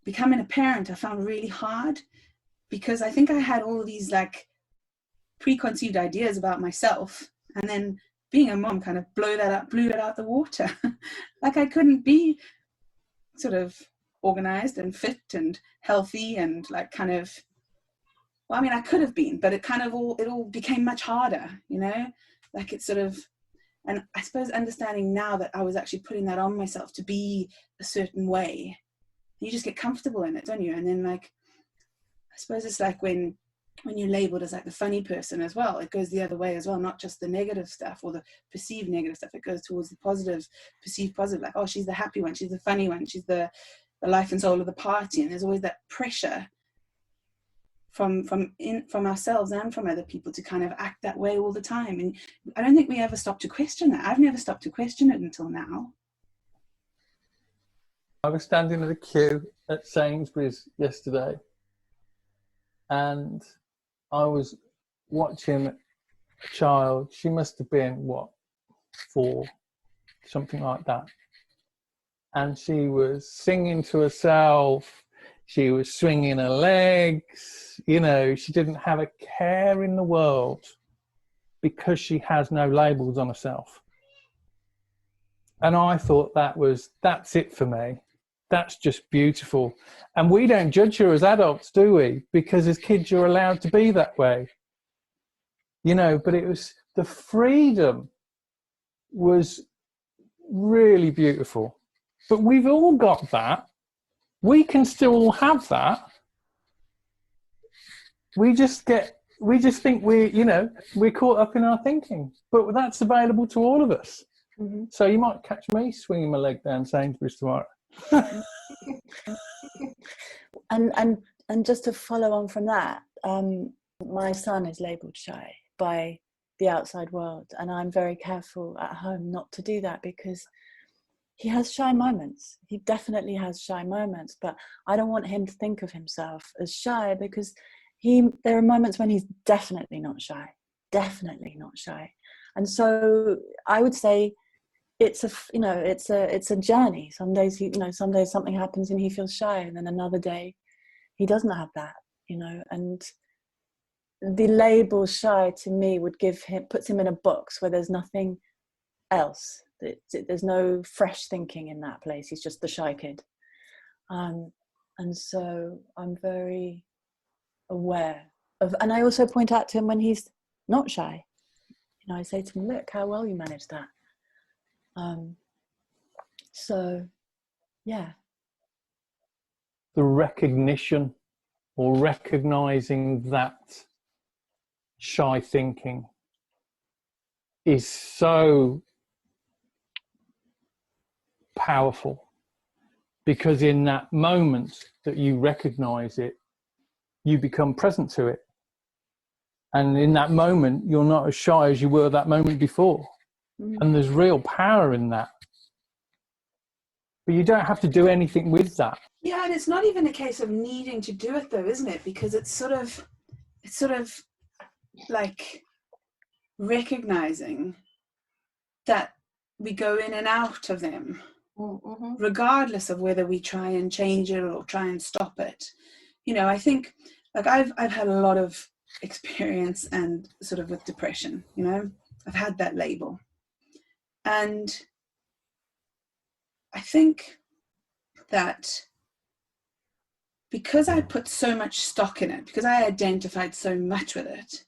becoming a parent, I found really hard, because I think I had all these like preconceived ideas about myself, and then being a mom kind of blew it out the water. Like I couldn't be sort of organized and fit and healthy and like kind of, well, I mean, I could have been, but it all became much harder, you know, like it's sort of, and I suppose understanding now that I was actually putting that on myself to be a certain way, you just get comfortable in it, don't you? And then like, I suppose it's like when you're labeled as like the funny person as well, it goes the other way as well, not just the negative stuff or the perceived negative stuff, it goes towards the positive, perceived positive, like, oh, she's the happy one, she's the funny one, she's the life and soul of the party. And there's always that pressure from ourselves and from other people to kind of act that way all the time. And I don't think we ever stop to question that. I've never stopped to question it until now. I was standing at a queue at Sainsbury's yesterday, and I was watching a child. She must have been, what, 4, something like that. And she was singing to herself. She was swinging her legs. You know, she didn't have a care in the world because she has no labels on herself. And I thought that's it for me. That's just beautiful. And we don't judge her as adults, do we? Because as kids, you're allowed to be that way. You know, but it was, the freedom was really beautiful. But we've all got that. We can still have that. We just think we're caught up in our thinking. But that's available to all of us. Mm-hmm. So you might catch me swinging my leg down Sainsbury's tomorrow. and just to follow on from that, my son is labelled shy by the outside world, and I'm very careful at home not to do that, because he has shy moments. He definitely has shy moments, but I don't want him to think of himself as shy, because there are moments when he's definitely not shy. And so I would say it's a journey. Some days something happens and he feels shy, and then another day he doesn't have that, you know. And the label shy to me puts him in a box where there's nothing else. There's no fresh thinking in that place. He's just the shy kid. And so I'm very aware of, and I also point out to him when he's not shy. You know, I say to him, look how well you managed that. So, yeah. The recognition or recognizing that shy thinking is so powerful, because in that moment that you recognize it, you become present to it. And in that moment, you're not as shy as you were that moment before. Mm. And there's real power in that. But you don't have to do anything with that. Yeah, and it's not even a case of needing to do it though, isn't it? Because it's sort of like recognizing that we go in and out of them, mm-hmm. regardless of whether we try and change it or try and stop it. You know, I think like I've had a lot of experience and sort of with depression, you know, I've had that label. And I think that because I put so much stock in it, because I identified so much with it,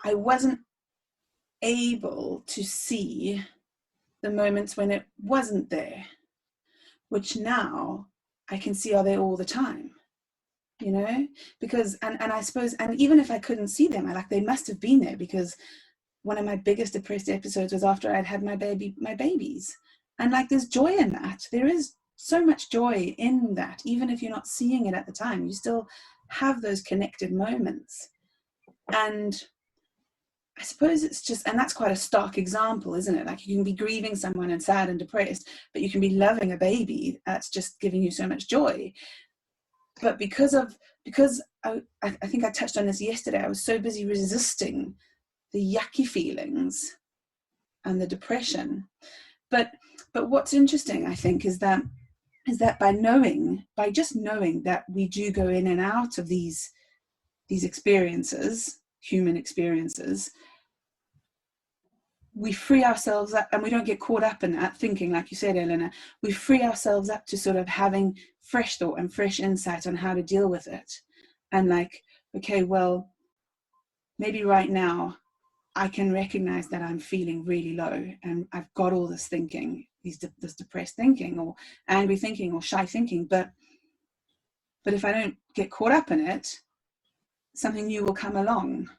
I wasn't able to see the moments when it wasn't there, which now I can see are there all the time, you know, because, and I suppose, and even if I couldn't see them, they must have been there, because one of my biggest depressed episodes was after I'd had my babies. And like, there's joy in that. There is so much joy in that. Even if you're not seeing it at the time, you still have those connected moments. And I suppose it's just, and that's quite a stark example, isn't it? Like, you can be grieving someone and sad and depressed, but you can be loving a baby that's just giving you so much joy. But because I think I touched on this yesterday, I was so busy resisting the yucky feelings and the depression. But what's interesting, I think, is that is that by just knowing that we do go in and out of these experiences, human experiences, we free ourselves up, and we don't get caught up in that thinking, like you said, Eleanor. We free ourselves up to sort of having fresh thought and fresh insight on how to deal with it. And like, okay, well, maybe right now I can recognize that I'm feeling really low and I've got all this thinking, this depressed thinking or angry thinking or shy thinking, but if I don't get caught up in it, something new will come along.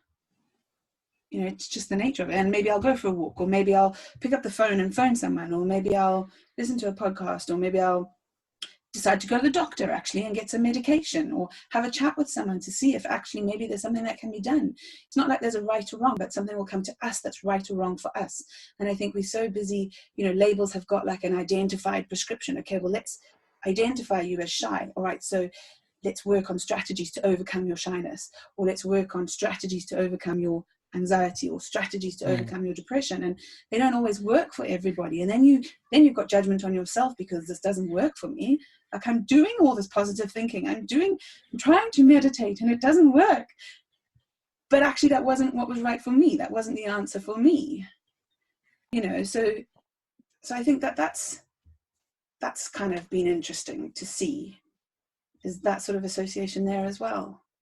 You know, it's just the nature of it. And maybe I'll go for a walk, or maybe I'll pick up the phone and phone someone, or maybe I'll listen to a podcast, or maybe I'll decide to go to the doctor actually and get some medication, or have a chat with someone to see if actually maybe there's something that can be done. It's not like there's a right or wrong, but something will come to us that's right or wrong for us. And I think we're so busy, you know, labels have got like an identified prescription. Okay, well, let's identify you as shy. All right, so let's work on strategies to overcome your shyness, or let's work on strategies to overcome your anxiety, or strategies to overcome your depression. And they don't always work for everybody. And then you've got judgment on yourself because this doesn't work for me. Like, I'm doing all this positive thinking, I'm trying to meditate, and it doesn't work. But actually that wasn't what was right for me. That wasn't the answer for me. You know, so I think that's kind of been interesting to see, is that sort of association there as well.